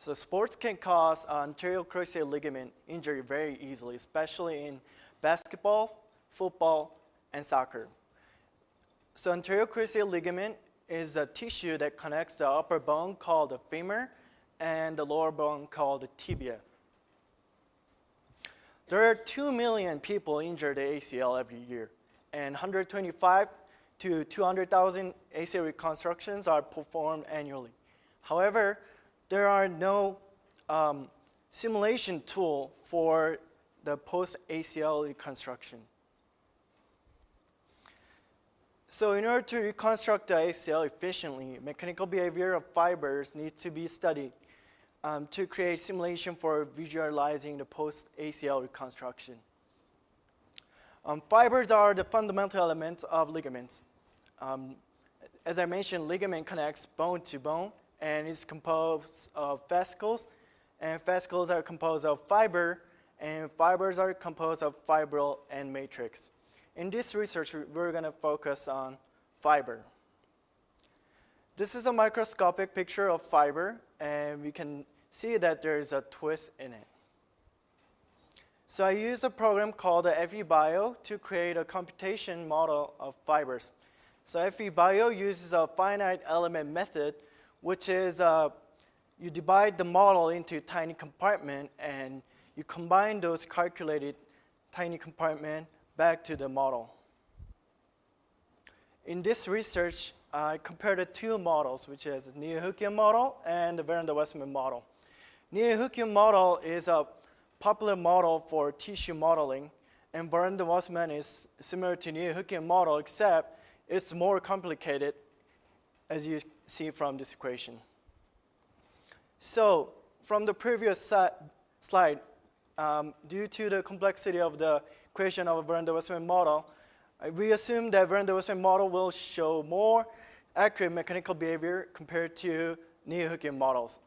So sports can cause anterior cruciate ligament injury very easily, especially in basketball, football, and soccer. So anterior cruciate ligament is a tissue that connects the upper bone called the femur and the lower bone called the tibia. There are 2 million people injured the ACL every year, and 125 to 200,000 ACL reconstructions are performed annually. However, there are no simulation tool for the post-ACL reconstruction. So in order to reconstruct the ACL efficiently, mechanical behavior of fibers needs to be studied to create simulation for visualizing the post-ACL reconstruction. Fibers are the fundamental elements of ligaments. As I mentioned, ligament connects bone to bone, and is composed of fascicles, and fascicles are composed of fiber, and fibers are composed of fibril and matrix. In this research, we're going to focus on fiber. This is a microscopic picture of fiber, and we can see that there is a twist in it. So I used a program called FEBio to create a computation model of fibers. So FEBio uses a finite element method, which is you divide the model into tiny compartments, and you combine those calculated tiny compartments back to the model. In this research, I compared the two models, which is the Neo-Hookean model and the Veranda-Westman model. Neo-Hookean model is a popular model for tissue modeling, and Veranda-Westman is similar to Neo-Hookean model, except it's more complicated, as you see from this equation. So from the previous slide, due to the complexity of the equation of a Veranda-Westman model, we assume that Veranda-Westman model will show more accurate mechanical behavior compared to Neo-Hookean models.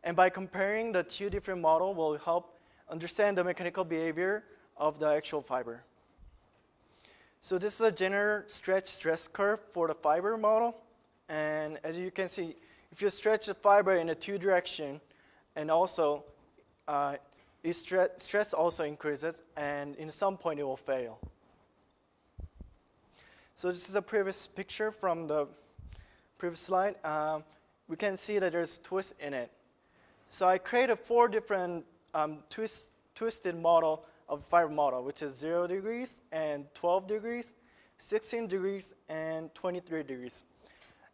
And by comparing the two different models will help understand the mechanical behavior of the actual fiber. So this is a general stretch stress curve for the fiber model. And as you can see, if you stretch the fiber in a two direction, and also stress also increases, and in some point it will fail. So this is a previous picture from the previous slide. We can see that there's twist in it. So I created 4 different twisted model of fiber model, which is 0 degrees and 12 degrees, 16 degrees, and 23 degrees.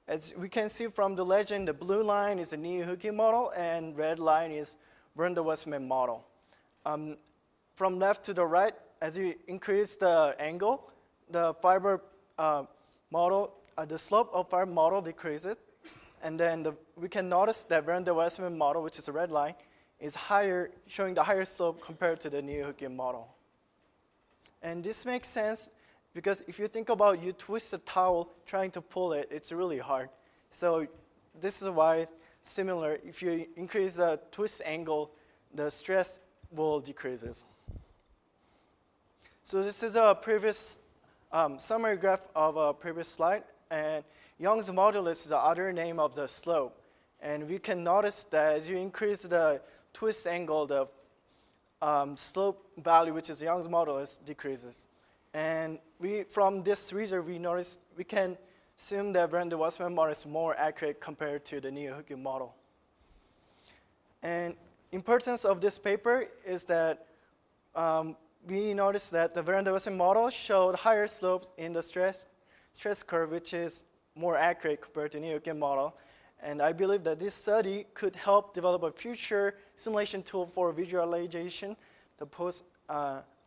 As we can see from the legend, the blue line is the Neo-Hookean model, and red line is Veranda-Westman model. From left to the right, as you increase the angle, the fiber model, the slope of fiber model decreases, and then we can notice that Veranda-Westman model, which is the red line, is higher, showing the higher slope compared to the Neo-Hookean model. And this makes sense because if you think about you twist a towel trying to pull it, it's really hard. So this is why similar, if you increase the twist angle, the stress will decreases. So this is a previous summary graph of a previous slide, and Young's modulus is the other name of the slope. And we can notice that as you increase the twist angle, the slope value, which is Young's modulus, decreases. And from this research, we can assume that Veranda-Westman model is more accurate compared to the Neo-Hookean model. And importance of this paper is that we noticed that the Veranda-Westman model showed higher slopes in the stress curve, which is more accurate compared to Neo-Hookean model. And I believe that this study could help develop a future simulation tool for visualization,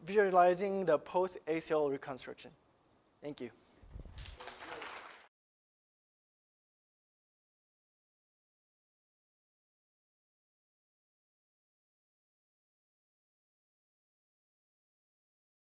visualizing the post-ACL reconstruction. Thank you.